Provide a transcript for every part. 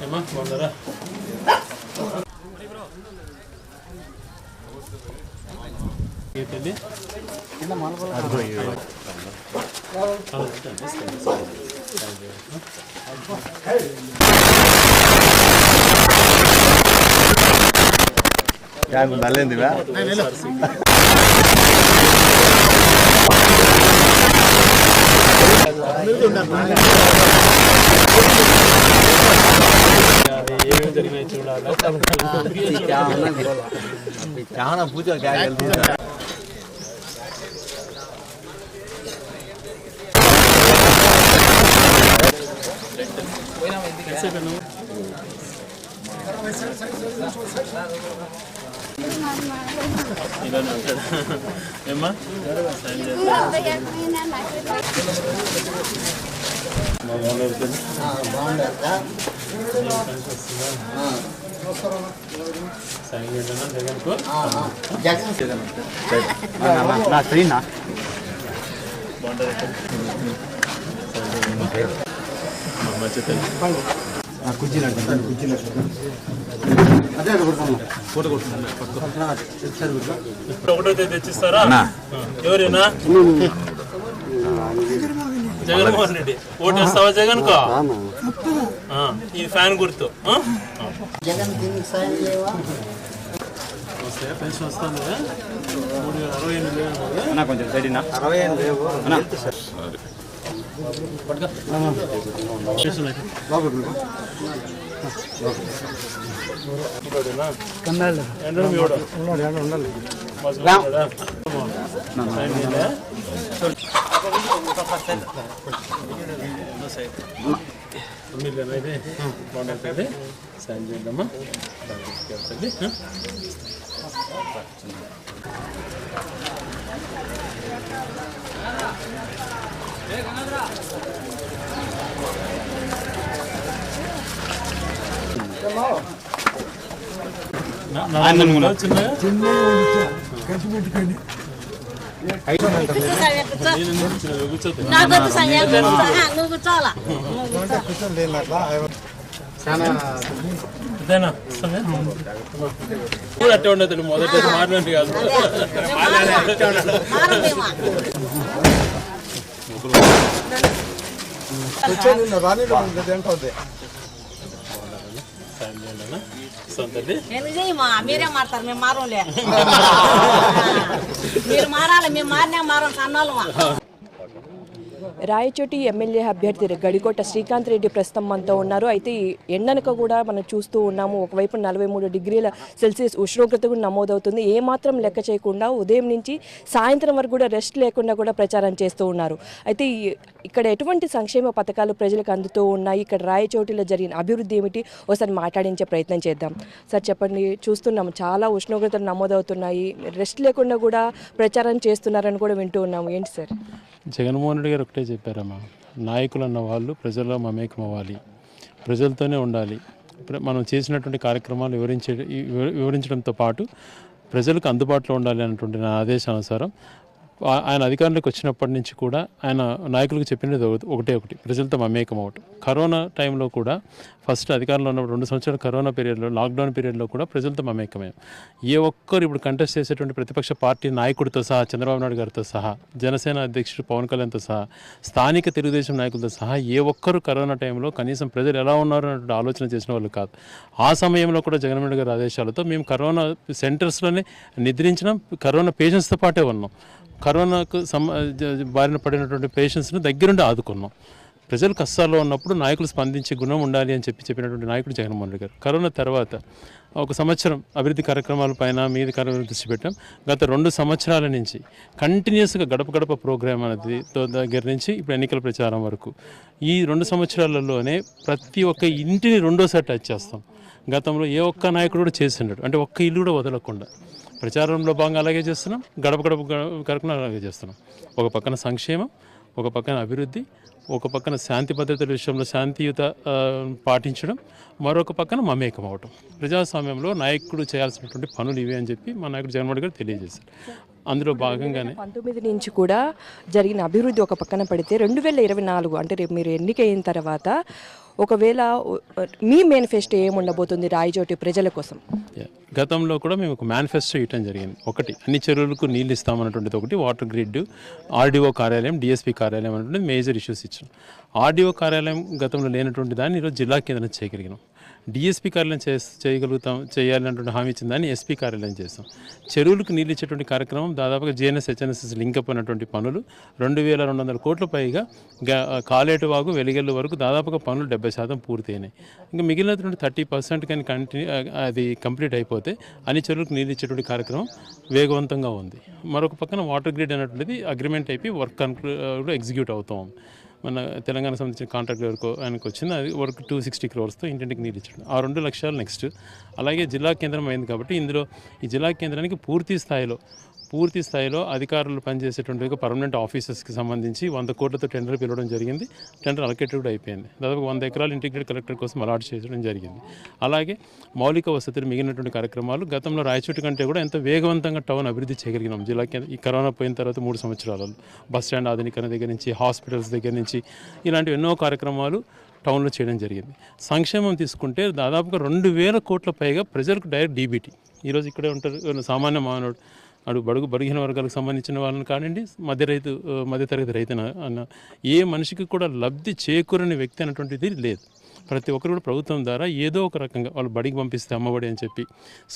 ఏమా బాగున్నారా? ఏంటండి నల్లేందివా ఏమేమి జరిగినాయి చూడాలి. చాలా పూజ ఏమ్మా నా స్త్రీనా ఒకటో తేదీ తెచ్చిస్తారా? ఎవరైనా జగన్మోహన్ రెడ్డి ఓటేస్తావా జగన్ కో? ఈ ఫ్యాన్ గుర్తు పెన్షన్ వస్తుంది. 368 కొంచెం సైడ్నా బాగుంటుంది. సైన్ చేయండి అమ్మా. అట్టే ఉండదు. మొదటి మారినట్టు కాదు. మీరే మారుతారు, మేము మారంలే. మీరు మారాలి, మేము మారినా మారం సన్నాళ్ళమా. రాయచోటి ఎమ్మెల్యే అభ్యర్థి గడికోట శ్రీకాంత్ రెడ్డి ప్రస్తుతం మనతో ఉన్నారు. అయితే ఈ ఎండనక కూడా మనం చూస్తూ ఉన్నాము. ఒకవైపు 43 డిగ్రీల సెల్సియస్ ఉష్ణోగ్రత కూడా నమోదవుతుంది. ఏమాత్రం లెక్క చేయకుండా ఉదయం నుంచి సాయంత్రం వరకు కూడా రెస్ట్ లేకుండా కూడా ప్రచారం చేస్తూ ఉన్నారు. అయితే ఇక్కడ ఎటువంటి సంక్షేమ పథకాలు ప్రజలకు అందుతూ ఉన్నాయి, ఇక్కడ రాయచోటిలో జరిగిన అభివృద్ధి ఏమిటి, ఒకసారి మాట్లాడించే ప్రయత్నం చేద్దాం. సార్ చెప్పండి, చూస్తున్నాము చాలా ఉష్ణోగ్రతలు నమోదవుతున్నాయి, రెస్ట్ లేకుండా కూడా ప్రచారం చేస్తున్నారని కూడా వింటూ ఉన్నాము. ఏంటి సార్? జగన్మోహన్ రెడ్డి గారు ఒకటే చెప్పారమ్మా, నాయకులు అన్న వాళ్ళు ప్రజల్లో మమేకం అవ్వాలి, ప్రజలతోనే ఉండాలి. మనం చేసినటువంటి కార్యక్రమాలు వివరించడంతో పాటు ప్రజలకు అందుబాటులో ఉండాలి అన్నటువంటి నా ఆదేశానుసారం ఆయన అధికారంలోకి వచ్చినప్పటి నుంచి కూడా ఆయన నాయకులకు చెప్పినది ఒకటి ప్రజలతో మమేకం అవ్వటం. కరోనా టైంలో కూడా ఫస్ట్ అధికారంలో ఉన్నప్పుడు 2 సంవత్సరాల కరోనా పీరియడ్లో, లాక్డౌన్ పీరియడ్లో కూడా ప్రజలతో మమేకమయ్యాం. ఏ ఒక్కరు ఇప్పుడు కంటెస్ట్ చేసేటువంటి ప్రతిపక్ష పార్టీ నాయకుడితో సహా, చంద్రబాబు నాయుడు గారితో సహా, జనసేన అధ్యక్షుడు పవన్ కళ్యాణ్తో సహా, స్థానిక తెలుగుదేశం నాయకులతో సహా ఏ ఒక్కరు కరోనా టైంలో కనీసం ప్రజలు ఎలా ఉన్నారు అన్నటువంటి ఆలోచన చేసిన వాళ్ళు కాదు. ఆ సమయంలో కూడా జగన్మోహన్ రెడ్డి గారి ఆదేశాలతో మేము కరోనా సెంటర్స్లోనే నిద్రించినాం, కరోనా పేషెంట్స్తో పాటే ఉన్నాం. కరోనాకు బారిన పడినటువంటి పేషెంట్స్ను దగ్గరుండి ఆదుకున్నాం. ప్రజలు కష్టాల్లో ఉన్నప్పుడు నాయకులు స్పందించే గుణం ఉండాలి అని చెప్పినటువంటి నాయకుడు జగన్మోహన్ రెడ్డి గారు. కరోనా తర్వాత 1 సంవత్సరం అభివృద్ధి కార్యక్రమాలపైన మీది కార్యక్రమాలు దృష్టి పెట్టాం. గత 2 సంవత్సరాల నుంచి కంటిన్యూస్గా గడప గడప ప్రోగ్రామ్ అనేది దగ్గర నుంచి ఇప్పుడు ఎన్నికల ప్రచారం వరకు ఈ 2 సంవత్సరాలలోనే ప్రతి ఒక్క ఇంటిని రెండోసారి టచ్ చేస్తాం. గతంలో ఏ ఒక్క నాయకుడు కూడా చేసిండడు, అంటే ఒక్క ఇల్లు కూడా వదలకుండా ప్రచారంలో భాగంగా అలాగే చేస్తున్నాం, గడప గడప కార్యక్రమం అలాగే చేస్తున్నాం. ఒక పక్కన సంక్షేమం, ఒక పక్కన అభివృద్ధి, ఒక పక్కన శాంతి భద్రతల విషయంలో శాంతియుత పాటించడం, మరొక పక్కన మమేకం అవటం. ప్రజాస్వామ్యంలో నాయకుడు చేయాల్సినటువంటి పనులు ఇవే అని చెప్పి మా నాయకుడు జగన్మోహన్ రెడ్డి గారు తెలియజేశారు. అందులో భాగంగానే 19 నుంచి కూడా జరిగిన అభివృద్ధి ఒక పక్కన పడితే 2024 అంటే రేపు మీరు ఎన్నికైన తర్వాత ఒకవేళ మీ మేనిఫెస్టో ఏముండబోతుంది రాయచోటి ప్రజల కోసం? గతంలో కూడా మేము ఒక మేనిఫెస్టో ఇవ్వడం జరిగింది. ఒకటి, అన్ని చెరువులకు నీళ్ళు ఇస్తామన్నటువంటిది ఒకటి, వాటర్ గ్రిడ్, ఆర్డీఓ కార్యాలయం, డిఎస్పీ కార్యాలయం అనేటువంటి మేజర్ ఇష్యూస్ ఇచ్చాం. ఆర్డీఓ కార్యాలయం గతంలో లేనటువంటి దాన్ని ఈరోజు జిల్లా కేంద్రం చేయగలిగినాం. డిఎస్పీ కార్యాలయం చేయాలన్నటువంటి హామీ ఇచ్చిన దాన్ని ఎస్పీ కార్యాలయం చేస్తాం. చెరువులకు నీళ్ళు ఇచ్చేటువంటి కార్యక్రమం దాదాపుగా జేఎన్ఎస్ హెచ్ఎన్ఎస్ఎస్ లింకప్ అయినటువంటి పనులు 2200 కోట్ల పైగా కాలేటు వాగు వెలిగెల్లు వరకు దాదాపుగా పనులు 70% పూర్తయినాయి. ఇంకా మిగిలినటువంటి 30% కానీ అది కంప్లీట్ అయిపోతే అన్ని చెరువులకు నీళ్ళు ఇచ్చేటువంటి కార్యక్రమం వేగవంతంగా ఉంది. మరొక పక్కన వాటర్ గ్రిడ్ అనేటువంటిది అగ్రిమెంట్ అయిపోయి వర్క్ ఎగ్జిక్యూట్ అవుతాం. మన తెలంగాణ సంబంధించిన కాంట్రాక్ట్ వరకు ఆయనకు వచ్చింది. అది వర్క్ 260 crores ఇంటింటికి నీళ్ళు ఇచ్చాడు. ఆ 2 లక్షలు నెక్స్ట్. అలాగే జిల్లా కేంద్రం అయింది కాబట్టి ఇందులో ఈ జిల్లా కేంద్రానికి పూర్తి స్థాయిలో అధికారులు పనిచేసేటువంటి పర్మనెంట్ ఆఫీసర్స్కి సంబంధించి 100 కోట్లతో టెండర్ పిలవడం జరిగింది. టెండర్ అలొకేటెడ్ కూడా అయిపోయింది. దాదాపు 100 ఎకరాలు ఇంటిగ్రేటెడ్ కలెక్టర్ కోసం అలాట్ చేయడం జరిగింది. అలాగే మౌలిక వసతులు మిగిలినటువంటి కార్యక్రమాలు గతంలో రాయచోటి కంటే కూడా ఎంత వేగవంతంగా టౌన్ అభివృద్ధి చేయగలిగినాం జిల్లా కేంద్రం. ఈ కరోనా పోయిన తర్వాత 3 సంవత్సరాలలో బస్ స్టాండ్ ఆధునీకరణ దగ్గర నుంచి, హాస్పిటల్స్ దగ్గర నుంచి ఇలాంటి ఎన్నో కార్యక్రమాలు టౌన్లో చేయడం జరిగింది. సంక్షేమం తీసుకుంటే దాదాపుగా 2000 కోట్ల పైగా ప్రజలకు డైరెక్ట్ డీబీటీ. ఈరోజు ఇక్కడే ఉంటారు సామాన్య మానవుడు, బడుగిన వర్గాలకు సంబంధించిన వాళ్ళని కానివ్వండి, మధ్యతరగతి రైతు అన్న ఏ మనిషికి కూడా లబ్ధి చేకూరని వ్యక్తి అన్నటువంటిది లేదు. ప్రతి ఒక్కరు కూడా ప్రభుత్వం ద్వారా ఏదో ఒక రకంగా వాళ్ళు బడికి పంపిస్తే అమ్మఒడి అని చెప్పి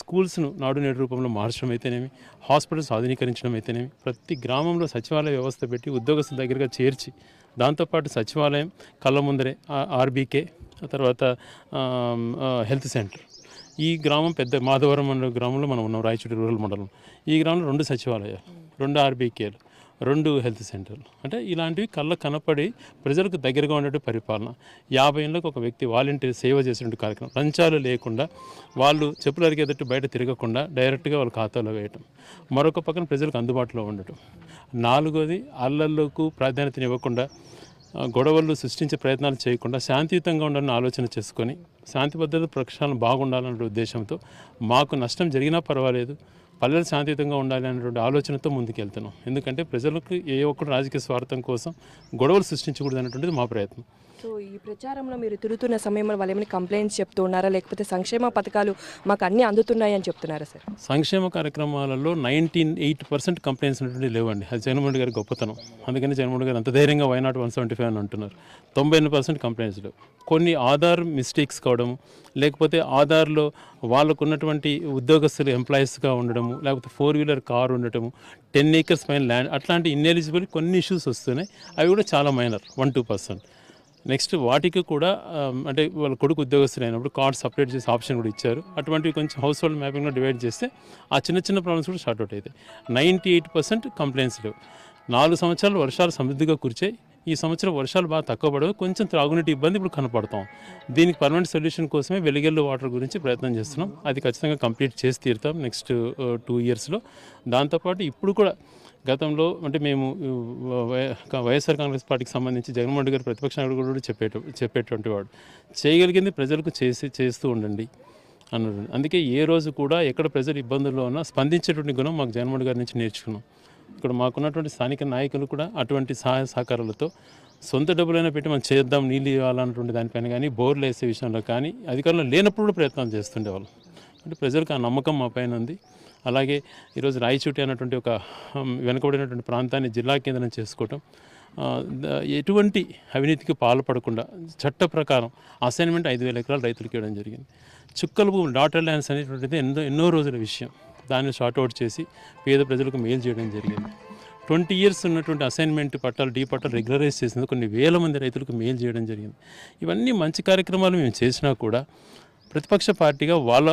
స్కూల్స్ను నాడు నేడు రూపంలో మార్చడం అయితేనేమి, హాస్పిటల్స్ ఆధునీకరించడం అయితేనేమి, ప్రతి గ్రామంలో సచివాలయ వ్యవస్థ పెట్టి ఉద్యోగస్తుల దగ్గరగా చేర్చి, దాంతోపాటు సచివాలయం కళ్ళ ముందరే ఆర్బీకే, తర్వాత హెల్త్ సెంటర్. ఈ గ్రామం పెద్ద మాధవరం అనే గ్రామంలో మనం ఉన్నాం, రాయచోటి రూరల్ మండలం. ఈ గ్రామంలో 2 సచివాలయాలు, 2 ఆర్బీకేలు, 2 హెల్త్ సెంటర్లు. అంటే ఇలాంటివి కళ్ళ కనపడి ప్రజలకు దగ్గరగా ఉండేటువంటి పరిపాలన. 50 ఏళ్ళకు ఒక వ్యక్తి వాలంటీర్ సేవ చేసేటువంటి కార్యక్రమం, లంచాలు లేకుండా, వాళ్ళు చెప్పులు అరిగేటట్టు బయట తిరగకుండా డైరెక్ట్గా వాళ్ళ ఖాతాలో వేయటం. మరొక పక్కన ప్రజలకు అందుబాటులో ఉండటం. 4వది, అల్లర్లకు ప్రాధాన్యతనివ్వకుండా, గొడవలు సృష్టించే ప్రయత్నాలు చేయకుండా శాంతియుతంగా ఉండాలని ఆలోచన చేసుకొని శాంతి భద్రత ప్రక్షాళన బాగుండాలనే ఉద్దేశంతో మాకు నష్టం జరిగినా పర్వాలేదు, పల్లెలు శాంతియుతంగా ఉండాలి అనేటువంటి ఆలోచనతో ముందుకెళ్తున్నాం. ఎందుకంటే ప్రజలకు ఏ ఒక్కరు రాజకీయ స్వార్థం కోసం గొడవలు సృష్టించకూడదు అనేటువంటిది మా ప్రయత్నం. సో ఈ ప్రచారంలో మీరు తిరుగుతున్న సమయంలో వాళ్ళు ఏమైనా కంప్లైంట్స్ చెప్తూ ఉన్నారా, లేకపోతే సంక్షేమ పథకాలు మాకు అన్నీ అందుతున్నాయి అని చెప్తున్నారా సార్? సంక్షేమ కార్యక్రమాలలో 98% కంప్లైంట్స్ అనేటువంటి లేవండి. అది జగన్మోహన్ గారి గొప్పతనం. అందుకని జగన్మోహన్ గారు అంత ధైర్యంగా వై నాట్ 175 అని అంటున్నారు. 98% కంప్లైంట్స్ లేవు. కొన్ని ఆధార్ మిస్టేక్స్ కావడము, లేకపోతే ఆధార్లో వాళ్ళకు ఉన్నటువంటి ఉద్యోగస్తులు ఎంప్లాయీస్గా ఉండడము, లేకపోతే 4-wheeler కార్ ఉండటము, 10 acres పైన ల్యాండ్, అట్లాంటి ఇన్ఎలిజిబుల్ కొన్ని ఇష్యూస్ వస్తున్నాయి. అవి కూడా చాలా మైనర్, 1-2%. నెక్స్ట్ వాటికి కూడా అంటే వాళ్ళ కొడుకు ఉద్యోగస్తులు అయినప్పుడు కార్డ్ సపరేట్ చేసి ఆప్షన్ కూడా ఇచ్చారు. అటువంటివి కొంచెం హౌస్ హోల్డ్ మ్యాపింగ్లో డివైడ్ చేస్తే ఆ చిన్న ప్రాబ్లమ్స్ కూడా షార్ట్ అవుట్ అవుతాయి. 98% కంప్లైంట్స్ లేవు. 4 సంవత్సరాలు వర్షాలు సమృద్ధిగా కురిచాయి. ఈ సంవత్సరం వర్షాలు బాగా తక్కువ పడవు, కొంచెం త్రాగునీటి ఇబ్బంది ఇప్పుడు కనపడతాం. దీనికి పర్మనెంట్ సొల్యూషన్ కోసమే వెలిగెల్లు వాటర్ గురించి ప్రయత్నం చేస్తున్నాం. అది ఖచ్చితంగా కంప్లీట్ చేసి తీరుతాం నెక్స్ట్ 2 yearsలో. దాంతోపాటు ఇప్పుడు కూడా గతంలో అంటే మేము వైఎస్ఆర్ కాంగ్రెస్ పార్టీకి సంబంధించి జగన్మోహన్ గారు ప్రతిపక్ష నాయకుడు కూడా చెప్పేటువంటి వాడు, చేయగలిగింది ప్రజలకు చేస్తూ ఉండండి అన్నాడు. అందుకే ఏ రోజు కూడా ఎక్కడ ప్రజలు ఇబ్బందుల్లో ఉన్నా స్పందించేటువంటి గుణం మాకు జగన్మోహన్ గారి నుంచి నేర్చుకున్నాం. ఇక్కడ మాకున్నటువంటి స్థానిక నాయకులు కూడా అటువంటి సహాయ సహకారాలతో సొంత డబ్బులైనా పెట్టి మనం చేద్దాం, నీళ్ళు ఇవ్వాలన్నటువంటి దానిపైన కానీ, బోర్లు వేసే విషయంలో కానీ అధికారులు లేనప్పుడు కూడా ప్రయత్నాలు చేస్తుండేవాళ్ళు. అంటే ప్రజలకు ఆ నమ్మకం మా పైన ఉంది. అలాగే ఈరోజు రాయచోటి అన్నటువంటి ఒక వెనుకబడినటువంటి ప్రాంతాన్ని జిల్లా కేంద్రం చేసుకోవటం, ఎటువంటి అవినీతికి పాల్పడకుండా చట్ట ప్రకారం అసైన్మెంట్ 5,000 ఎకరాలు రైతులకు ఇవ్వడం జరిగింది. చుక్కల భూములు, డాటర్ ల్యాండ్స్ అనేటువంటిది ఎన్నో రోజుల విషయం. దాన్ని షార్ట్అవుట్ చేసి పేద ప్రజలకు మేలు చేయడం జరిగింది. 20 years ఉన్నటువంటి అసైన్మెంట్ పట్టాలు, డీ పట్టాలు రెగ్యులరైజ్ చేసింది కొన్ని వేల మంది రైతులకు మేలు చేయడం జరిగింది. ఇవన్నీ మంచి కార్యక్రమాలు మేము చేసినా కూడా ప్రతిపక్ష పార్టీగా వాళ్ళ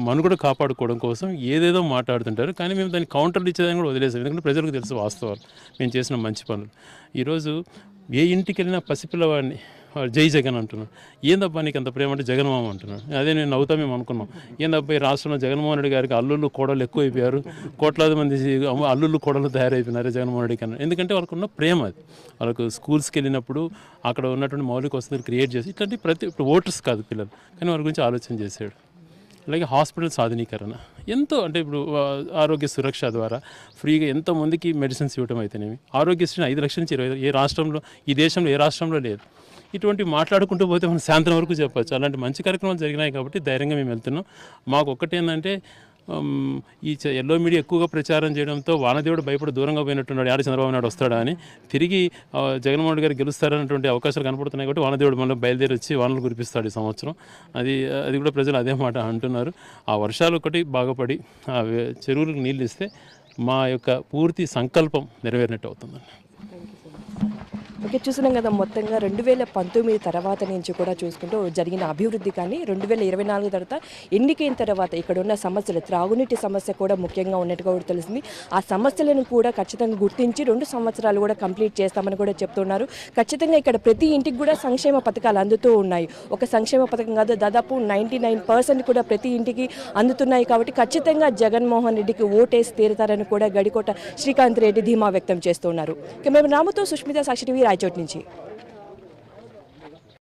మనుగడ కాపాడుకోవడం కోసం ఏదేదో మాట్లాడుతుంటారు. కానీ మేము దాన్ని కౌంటర్లు ఇచ్చేదాన్ని కూడా వదిలేసాం. ఎందుకంటే ప్రజలకు తెలుసు వాస్తవాలు, మేము చేసిన మంచి పనులు. ఈరోజు ఏ ఇంటికి వెళ్ళినా పసిపిల్లవాడిని జై జగన్ అంటున్నాడు. ఏందబ్బా నీకు అంత ప్రేమ అంటే జగన్మోహన్ అంటున్నాడు. అదే నేను నవ్వుతా మేము అనుకున్నాం, ఏందబ్బా ఈ రాష్ట్రంలో జగన్మోహన్ రెడ్డి గారికి అల్లుళ్ళు కోడలు ఎక్కువైపోయారు, కోట్లాది మంది అల్లుళ్ళు కోడలు తయారైపోయినారు జగన్మోహన్ రెడ్డి కన్నా. ఎందుకంటే వాళ్ళకు ఉన్న ప్రేమ అది. వాళ్ళకు స్కూల్స్కి వెళ్ళినప్పుడు అక్కడ ఉన్నటువంటి మౌలిక వసతులు క్రియేట్ చేసి ఇట్లాంటి ఇప్పుడు ఓటర్స్ కాదు పిల్లలు, కానీ వాళ్ళ గురించి ఆలోచన చేశాడు. అలాగే హాస్పిటల్స్ ఆధునీకరణ ఎంతో, అంటే ఇప్పుడు ఆరోగ్య సురక్ష ద్వారా ఫ్రీగా ఎంతోమందికి మెడిసిన్స్ ఇవ్వడం అయితేనేమి, ఆరోగ్యశ్రీ 5 లక్షల నుంచి 20 ఏ రాష్ట్రంలో, ఈ దేశంలో ఏ రాష్ట్రంలో లేదు. ఇటువంటి మాట్లాడుకుంటూ పోతే మనం సాయంత్రం వరకు చెప్పచ్చు. అలాంటి మంచి కార్యక్రమాలు జరిగినాయి కాబట్టి ధైర్యంగా మేము వెళ్తున్నాం. మాకు ఒక్కటేంటంటే ఈ ఎల్లో మీడియా ఎక్కువగా ప్రచారం చేయడంతో వానదేవుడు భయపడి దూరంగా పోయినట్టున్నాడు, ఆడ చంద్రబాబు నాయుడు వస్తాడా అని. తిరిగి జగన్మోహన్ రెడ్డి గారు గెలుస్తారనేటువంటి అవకాశాలు కనపడుతున్నాయి కాబట్టి వానదేవుడు మళ్ళీ బయలుదేరి వచ్చి వానలు కురిపిస్తాడు ఈ సంవత్సరం. అది కూడా ప్రజలు అదే మాట అంటున్నారు. ఆ వర్షాలు ఒకటి బాగుపడి ఆ చెరువులకు నీళ్ళు ఇస్తే మా యొక్క పూర్తి సంకల్పం నెరవేరినట్టు అవుతుందండి. ఓకే, చూసినాం కదా మొత్తంగా 2019 తర్వాత నుంచి కూడా చూసుకుంటూ జరిగిన అభివృద్ధి కానీ 2024 తర్వాత ఎన్నికైన తర్వాత ఇక్కడ ఉన్న సమస్యలు, త్రాగునీటి సమస్య కూడా ముఖ్యంగా ఉన్నట్టుగా కూడా తెలిసింది. ఆ సమస్యలను కూడా ఖచ్చితంగా గుర్తించి 2 సంవత్సరాలు కూడా కంప్లీట్ చేస్తామని కూడా చెప్తున్నారు. ఖచ్చితంగా ఇక్కడ ప్రతి ఇంటికి కూడా సంక్షేమ పథకాలు అందుతూ ఉన్నాయి. ఒక సంక్షేమ పథకం కాదు, దాదాపు 99% కూడా ప్రతి ఇంటికి అందుతున్నాయి. కాబట్టి ఖచ్చితంగా జగన్మోహన్ రెడ్డికి ఓటేసి తీరుతారని కూడా గడికోట శ్రీకాంత్ రెడ్డి ధీమా వ్యక్తం చేస్తున్నారు. కెమెరా రాముతో సుష్మిత, సాక్షి టీవీ, రాయచోటి నుంచి.